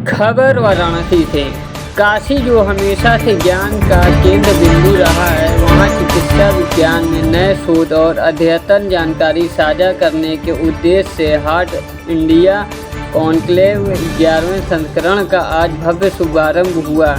खबर वाराणसी से। काशी जो हमेशा से ज्ञान का केंद्र बिंदु रहा है, वहाँ चिकित्सा विज्ञान में नए शोध और अद्यतन जानकारी साझा करने के उद्देश्य से हार्ट इंडिया कॉन्क्लेव 11वें संस्करण का आज भव्य शुभारंभ हुआ।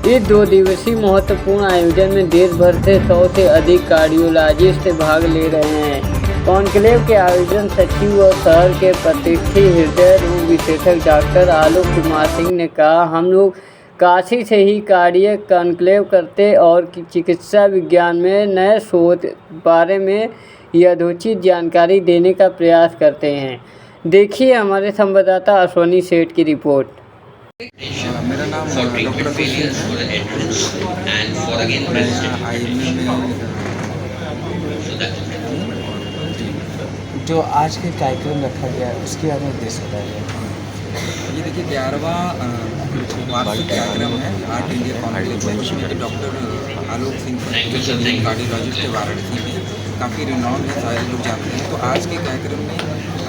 इस 2 दिवसीय महत्वपूर्ण आयोजन में देश भर से 100 से अधिक कार्डियोलॉजिस्ट भाग ले रहे हैं। कॉन्क्लेव के आयोजन सचिव और शहर के प्रतिष्ठित हृदय रोग विशेषज्ञ डॉक्टर आलोक कुमार सिंह ने कहा, हम लोग काशी से ही कार्डियक कॉन्क्लेव करते और चिकित्सा विज्ञान में नए शोध बारे में यथोचित जानकारी देने का प्रयास करते हैं। देखिए हमारे संवाददाता अश्वनी सेठ की रिपोर्ट। मेरा नाम डॉक्टर सिंह है। मैं IMA में जो आज के कार्यक्रम रखा गया है उसके बारे में उद्देश्य बताइए। ये देखिए 11वां वार्षिक कार्यक्रम है हार्ट इंडिया कॉन्क्लेव, जिसमें डॉक्टर आलोक सिंह कार्डियोलॉजिस्ट है वाराणसी में, काफ़ी रिनाउंड है, सारे लोग जानते हैं। तो आज के कार्यक्रम में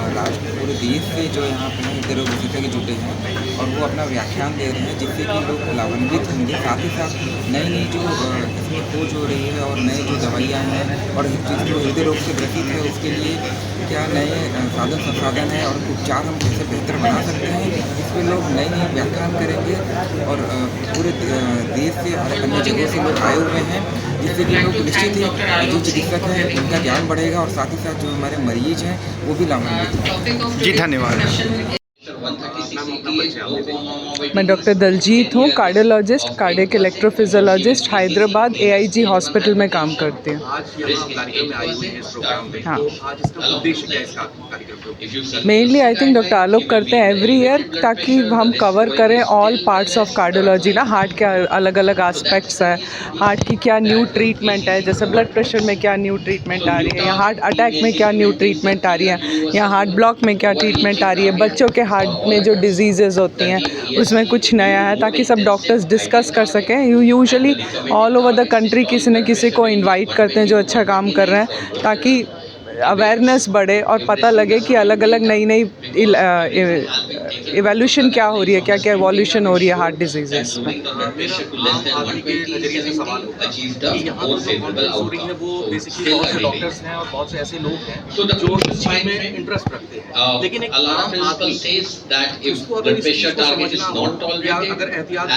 राष्ट्र पूरे देश से जो यहाँ पे हृदय रोग विशेषज्ञ जुटे हैं और वो अपना व्याख्यान दे रहे हैं, जिससे कि लोग लाभान्वित होंगे। साथ ही साथ नई नई जो इसमें खोज हो रही है और नई जो दवाइयाँ हैं और जो हृदय रोग से ग्रसित है उसके लिए क्या नए साधन संसाधन है और उपचार हम कैसे बेहतर बना सकते हैं, इस पर लोग नई नई व्याख्यान करेंगे। और पूरे देश से और अन्य जगहों से लोग आए हुए हैं, जिससे कि लोग निश्चित ही जो चिकित्सक हैं उनका ज्ञान बढ़ेगा और साथ ही साथ जो हमारे मरीज हैं वो भी लाभान्वित होंगे। जी धन्यवाद। मैं डॉक्टर दलजीत हूँ, cardiologist, cardiac electrophysiologist, Hyderabad AIG hospital में काम करती हूँ। हाँ, मेनली आई थिंक डॉक्टर आलोक करते हैं एवरी ईयर, ताकि हम कवर करें ऑल पार्ट्स ऑफ कार्डियोलॉजी ना। हार्ट के अलग अलग एस्पेक्ट्स है, हार्ट की क्या न्यू ट्रीटमेंट है, जैसे ब्लड प्रेशर में क्या न्यू ट्रीटमेंट आ रही है, या हार्ट अटैक में क्या न्यू ट्रीटमेंट आ रही है, या हार्ट ब्लॉक में क्या ट्रीटमेंट आ रही है, बच्चों के हार्ट में जो डिजीज़ेस होती हैं उसमें कुछ नया है, ताकि सब डॉक्टर्स डिस्कस कर सकें। Usually all over the country किसी न किसी को इनवाइट करते हैं जो अच्छा काम कर रहे हैं, ताकि अवेयरनेस बढ़े और पता लगे कि अलग अलग नई नई इवोल्यूशन क्या हो रही है, क्या क्या इवोल्यूशन हो रही है हार्ट डिजीज़ेस में। डॉक्टर्स हैं और बहुत से ऐसे लोग हैं जो इस चीज में इंटरेस्ट रखते हैं, लेकिन एक आम आदमी उसको अगर इस चीज को समझना हो या अगर एहतियात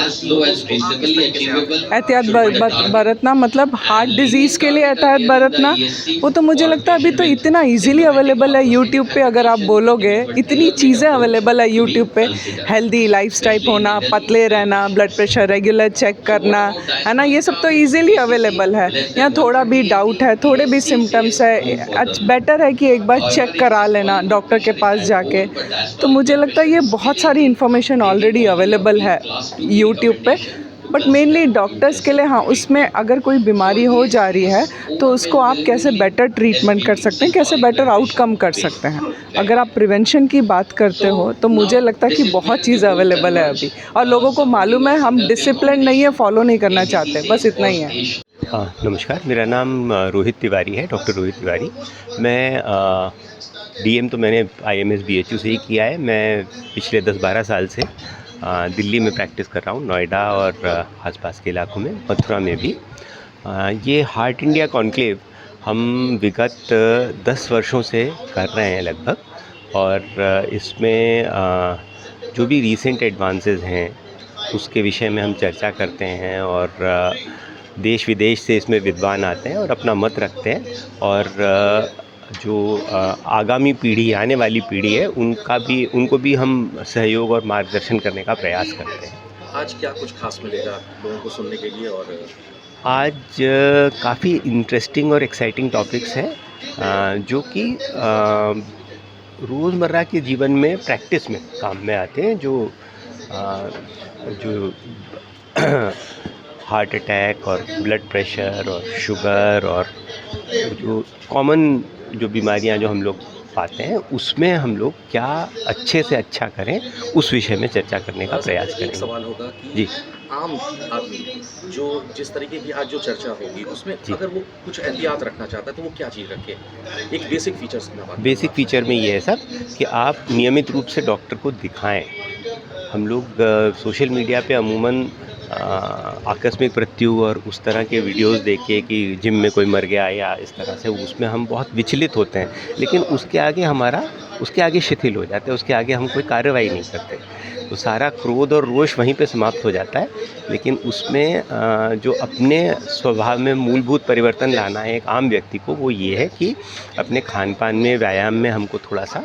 बरतना, मतलब हार्ट डिजीज़ के लिए एहतियात बरतना, वो तो मुझे लगता है अभी तो इतना इजीली अवेलेबल है यूट्यूब पे। अगर आप बोलोगे, इतनी चीज़ें अवेलेबल है यूट्यूब पे। हेल्दी लाइफस्टाइल होना, पतले रहना, ब्लड प्रेशर रेगुलर चेक करना, है ना, ये सब तो इजीली अवेलेबल है। यहाँ थोड़ा भी डाउट है, थोड़े भी सिम्टम्स है, बेटर है कि एक बार चेक करा लेना डॉक्टर के पास जाके। तो मुझे लगता है ये बहुत सारी इन्फॉर्मेशन ऑलरेडी अवेलेबल है यूट्यूब पे। बट मेनली डॉक्टर्स के लिए, हाँ, उसमें अगर कोई बीमारी हो जा रही है तो उसको आप कैसे बेटर ट्रीटमेंट कर सकते हैं, कैसे बेटर आउटकम कर सकते हैं। अगर आप प्रिवेंशन की बात करते हो तो मुझे लगता है कि बहुत चीज़ अवेलेबल है अभी, और लोगों को मालूम है, हम डिसिप्लिन नहीं है, फॉलो नहीं करना चाहते, बस इतना ही है। हाँ, नमस्कार, मेरा नाम रोहित तिवारी है, डॉक्टर रोहित तिवारी। मैं DM तो मैंने IMS BHU से ही किया है। मैं पिछले 10-12 साल से दिल्ली में प्रैक्टिस कर रहा हूँ, नोएडा और आसपास के इलाकों में, मथुरा में भी। ये हार्ट इंडिया कॉन्क्लेव हम विगत 10 वर्षों से कर रहे हैं लगभग, और इसमें जो भी रीसेंट एडवांसेस हैं उसके विषय में हम चर्चा करते हैं, और देश विदेश से इसमें विद्वान आते हैं और अपना मत रखते हैं, और जो आगामी पीढ़ी, आने वाली पीढ़ी है, उनको भी हम सहयोग और मार्गदर्शन करने का प्रयास करते हैं। आज क्या कुछ खास मिलेगा लोगों को सुनने के लिए? और आज काफ़ी इंटरेस्टिंग और एक्साइटिंग टॉपिक्स हैं जो कि रोज़मर्रा के जीवन में, प्रैक्टिस में काम में आते हैं। जो हार्ट अटैक और ब्लड प्रेशर और शुगर और जो कॉमन जो बीमारियां जो हम लोग पाते हैं, उसमें हम लोग क्या अच्छे से अच्छा करें, उस विषय में चर्चा करने का प्रयास करेंगे। सवाल होगा कि जी, आम आदमी जो जिस तरीके की आज जो चर्चा होगी उसमें अगर वो कुछ एहतियात रखना चाहता है तो वो क्या चीज़ रखे? एक बेसिक फीचर्स की बात। बेसिक फीचर में ये है सर कि आप नियमित रूप से डॉक्टर को दिखाएं। हम लोग सोशल मीडिया पे अमूमन आकस्मिक मृत्यु और उस तरह के वीडियोस देख के कि जिम में कोई मर गया या इस तरह से, उसमें हम बहुत विचलित होते हैं, लेकिन उसके आगे शिथिल हो जाते हैं, उसके आगे हम कोई कार्रवाई नहीं करते, तो सारा क्रोध और रोष वहीं पे समाप्त हो जाता है। लेकिन उसमें जो अपने स्वभाव में मूलभूत परिवर्तन लाना है एक आम व्यक्ति को, वो ये है कि अपने खान पान में, व्यायाम में हमको थोड़ा सा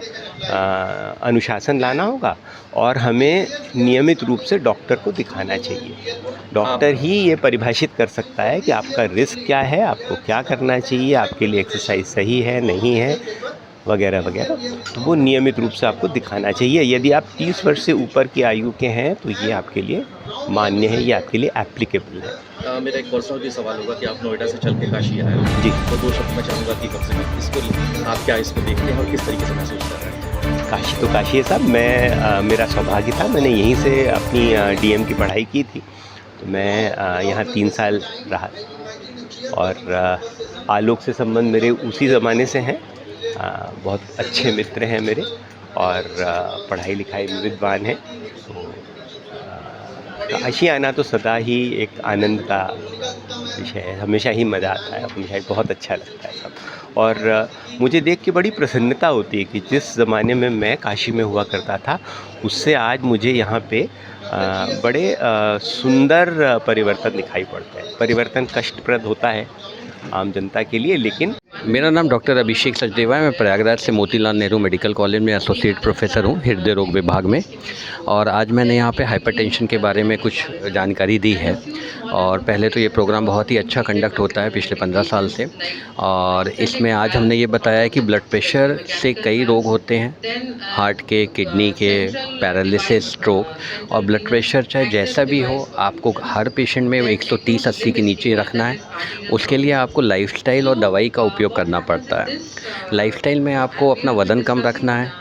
अनुशासन लाना होगा और हमें नियमित रूप से डॉक्टर को दिखाना चाहिए। डॉक्टर ही ये परिभाषित कर सकता है कि आपका रिस्क क्या है, आपको क्या करना चाहिए, आपके लिए एक्सरसाइज सही है नहीं है वगैरह वगैरह, तो वो नियमित रूप से आपको दिखाना चाहिए। यदि आप 30 वर्ष से ऊपर की आयु के हैं तो ये आपके लिए मान्य है, ये आपके लिए एप्लीकेबल है। मेरा एक पर्सनल भी सवाल होगा कि आप नोएडा से चल के काशी आए हो जी, तो 2 शब्द मैं चाहूँगा कि कम से कम इसको आप क्या इसको देखते हैं और किस तरीके से महसूस कर रहे हैं? काशी तो काशी है साहब। मेरा सौभाग्य था, मैंने यहीं से अपनी डीएम की पढ़ाई की थी, तो मैं यहाँ 3 साल रहा और आलोक से संबंध मेरे उसी ज़माने से हैं। बहुत अच्छे मित्र हैं मेरे और पढ़ाई लिखाई में विद्वान हैं, तो काशी आना तो सदा ही एक आनंद का विषय है, हमेशा ही मज़ा आता है, हमेशा ही बहुत अच्छा लगता है सब। और मुझे देख के बड़ी प्रसन्नता होती है कि जिस ज़माने में मैं काशी में हुआ करता था उससे आज मुझे यहाँ पे बड़े सुंदर परिवर्तन दिखाई पड़ते हैं। परिवर्तन कष्टप्रद होता है आम जनता के लिए, लेकिन मेरा नाम डॉक्टर अभिषेक सचदेवा है। मैं प्रयागराज से मोतीलाल नेहरू मेडिकल कॉलेज में एसोसिएट प्रोफेसर हूँ हृदय रोग विभाग में, और आज मैंने यहाँ पे हाइपरटेंशन के बारे में कुछ जानकारी दी है। और पहले तो ये प्रोग्राम बहुत ही अच्छा कंडक्ट होता है पिछले 15 साल से, और इसमें आज हमने ये बताया है कि ब्लड प्रेशर से कई रोग होते हैं, हार्ट के, किडनी के, पैरालिसिस, स्ट्रोक। और ब्लड प्रेशर चाहे जैसा भी हो, आपको हर पेशेंट में 130/80 के नीचे रखना है। उसके लिए आपको लाइफस्टाइल और दवाई का उपयोग करना पड़ता है। लाइफस्टाइल में आपको अपना वज़न कम रखना है,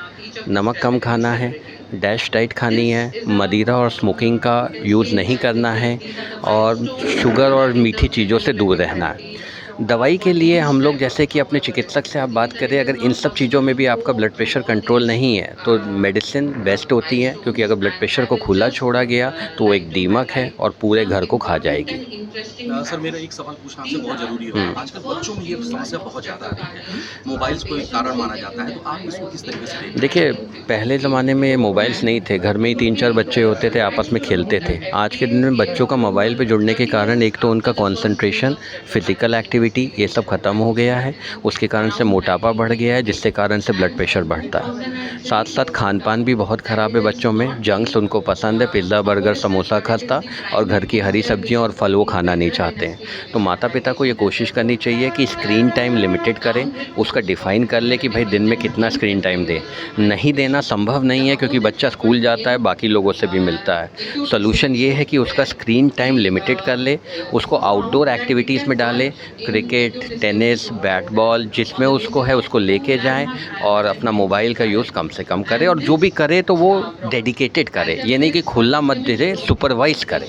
नमक कम खाना है, डैश डाइट खानी है, मदिरा और स्मोकिंग का यूज़ नहीं करना है, और शुगर और मीठी चीज़ों से दूर रहना है। दवाई के लिए हम लोग, जैसे कि अपने चिकित्सक से आप बात करें, अगर इन सब चीज़ों में भी आपका ब्लड प्रेशर कंट्रोल नहीं है तो मेडिसिन बेस्ट होती है, क्योंकि अगर ब्लड प्रेशर को खुला छोड़ा गया तो वो एक दीमक है और पूरे घर को खा जाएगी। सर, मेरा एक सवाल पूछना आपसे बहुत ज़रूरी है। आजकल बच्चों में ये समस्या बहुत ज़्यादा आ रही है, मोबाइल्स को एक कारण माना जाता है, तो आप इसको किस तरीके से देखते हैं? देखिए, पहले ज़माने में मोबाइल्स नहीं थे, घर में ही 3-4 बच्चे होते थे, आपस में खेलते थे। आज के दिन में बच्चों का मोबाइल पे जुड़ने के कारण एक तो उनका कंसंट्रेशन, फिज़िकल एक्टिविटी, ये सब ख़त्म हो गया है। उसके कारण से मोटापा बढ़ गया है, जिससे कारण से ब्लड प्रेशर बढ़ता है। साथ साथ खान पान भी बहुत ख़राब है बच्चों में। जंक्स उनको पसंद है, पिज़्ज़ा, बर्गर, समोसा खाता, और घर की हरी सब्जियाँ और फल वो खाना नहीं चाहते हैं। तो माता पिता को ये कोशिश करनी चाहिए कि स्क्रीन टाइम लिमिटेड करें, उसका डिफ़ाइन कर ले कि भाई दिन में कितना स्क्रीन टाइम दें। नहीं देना संभव नहीं है, क्योंकि बच्चा स्कूल जाता है, बाकी लोगों से भी मिलता है। सोल्यूशन ये है कि उसका स्क्रीन टाइम लिमिटेड कर ले, उसको आउटडोर एक्टिविटीज़ में डालें, क्रिकेट, टेनिस, बैट बॉल, जिसमें उसको है उसको लेके जाएं, और अपना मोबाइल का यूज़ कम से कम करें, और जो भी करे तो वो डेडिकेटेड करे, ये नहीं कि खुला मत दे, सुपरवाइज करें।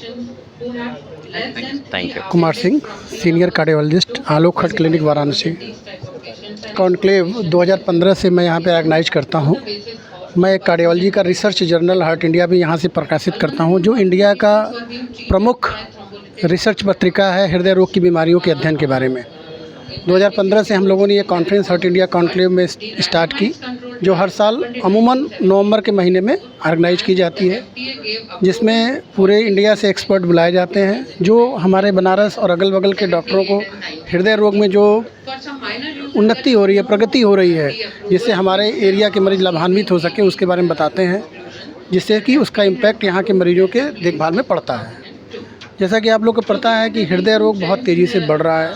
Thank you. Kumar Singh, senior cardiologist, Alok खट क्लिनिक, वाराणसी। कॉन्क्लेव 2015 से मैं यहाँ पे ऑर्गेनाइज करता हूँ। मैं एक कार्डियोलॉजी का रिसर्च जर्नल हार्ट इंडिया भी यहाँ से प्रकाशित करता हूँ, जो इंडिया का प्रमुख रिसर्च पत्रिका है हृदय रोग की बीमारियों के अध्ययन के बारे में। 2015 से हम लोगों ने ये कॉन्फ्रेंस हार्ट इंडिया कॉन्क्लेव में स्टार्ट की, जो हर साल अमूमन नवंबर के महीने में ऑर्गेनाइज की जाती है, जिसमें पूरे इंडिया से एक्सपर्ट बुलाए जाते हैं, जो हमारे बनारस और अगल बगल के डॉक्टरों को हृदय रोग में जो उन्नति हो रही है, प्रगति हो रही है, जिससे हमारे एरिया के मरीज़ लाभान्वित हो सके, उसके बारे में बताते हैं, जिससे कि उसका इम्पैक्ट यहाँ के मरीजों के देखभाल में पड़ता है। जैसा कि आप लोग को पता है कि हृदय रोग बहुत तेज़ी से बढ़ रहा है,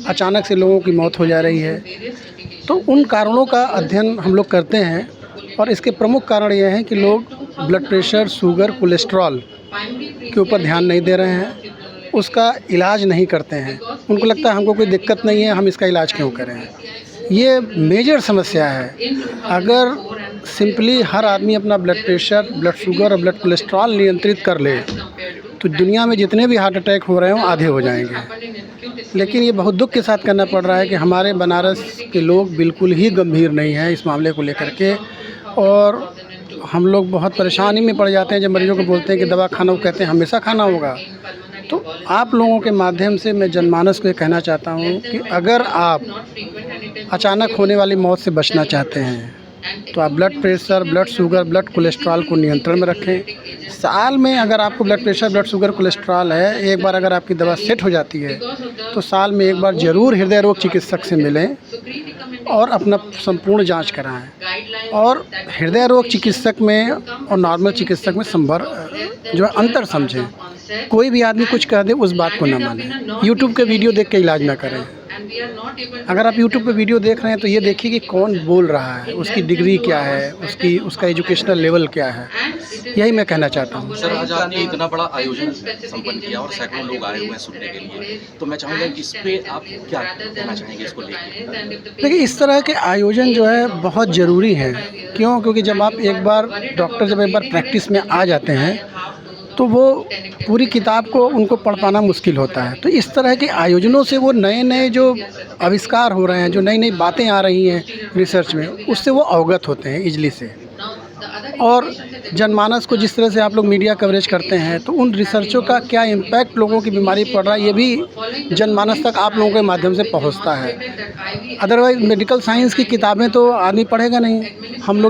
अचानक से लोगों की मौत हो जा रही है। तो उन कारणों का अध्ययन हम लोग करते हैं, और इसके प्रमुख कारण ये हैं कि लोग ब्लड प्रेशर, शुगर, कोलेस्ट्रॉल के ऊपर ध्यान नहीं दे रहे हैं, उसका इलाज नहीं करते हैं। उनको लगता है हमको कोई दिक्कत नहीं है, हम इसका इलाज क्यों करें। ये मेजर समस्या है। अगर सिंपली हर आदमी अपना ब्लड प्रेशर, ब्लड शुगर और ब्लड कोलेस्ट्रॉल नियंत्रित कर ले, तो दुनिया में जितने भी हार्ट अटैक हो रहे हों आधे हो जाएंगे। लेकिन ये बहुत दुख के साथ करना पड़ रहा है कि हमारे बनारस के लोग बिल्कुल ही गंभीर नहीं हैं इस मामले को लेकर के, और हम लोग बहुत परेशानी में पड़ जाते हैं जब मरीजों को बोलते हैं कि दवा खाना, वो कहते हैं हमेशा खाना होगा। तो आप लोगों के माध्यम से मैं जनमानस को ये कहना चाहता हूँ कि अगर आप अचानक होने वाली मौत से बचना चाहते हैं तो आप blood pressure, blood sugar, blood cholesterol को नियंत्रण में रखें। साल में अगर आपको blood pressure, blood sugar, cholesterol है, एक बार अगर आपकी दवा सेट हो जाती है तो साल में एक बार ज़रूर हृदय रोग चिकित्सक से मिलें और अपना संपूर्ण जांच कराएं। और हृदय रोग चिकित्सक में और नॉर्मल चिकित्सक में जो है अंतर समझें। कोई भी आदमी कुछ कह दे उस बात को ना माने। यूट्यूब के वीडियो देख के इलाज ना करें। अगर आप यूट्यूब पे वीडियो देख रहे हैं तो ये देखिए कि कौन बोल रहा है, उसकी डिग्री क्या है, उसका एजुकेशनल लेवल क्या है। यही मैं कहना चाहता हूँ। सर, आज आपने इतना बड़ा आयोजन संपन्न किया और सैकड़ों लोग आए हुए हैं सुनने के लिए, तो मैं चाहूँगा कि इस पे आप क्या कहना चाहेंगे इसको लेकर? देखिए, इस तरह के आयोजन जो है बहुत ज़रूरी है। क्यों? क्योंकि जब आप एक बार प्रैक्टिस में आ जाते हैं तो वो पूरी किताब को उनको पढ़ पाना मुश्किल होता है। तो इस तरह के आयोजनों से वो नए नए जो आविष्कार हो रहे हैं, जो नई नई बातें आ रही हैं रिसर्च में, उससे वो अवगत होते हैं इजली से। और जनमानस को जिस तरह से आप लोग मीडिया कवरेज करते हैं तो उन रिसर्चों का क्या इम्पैक्ट लोगों की बीमारी पड़ रहा है, ये भी जनमानस तक आप लोगों के माध्यम से पहुंचता है। अदरवाइज़ मेडिकल साइंस की किताबें तो आदमी पढ़ेगा नहीं। हम लोग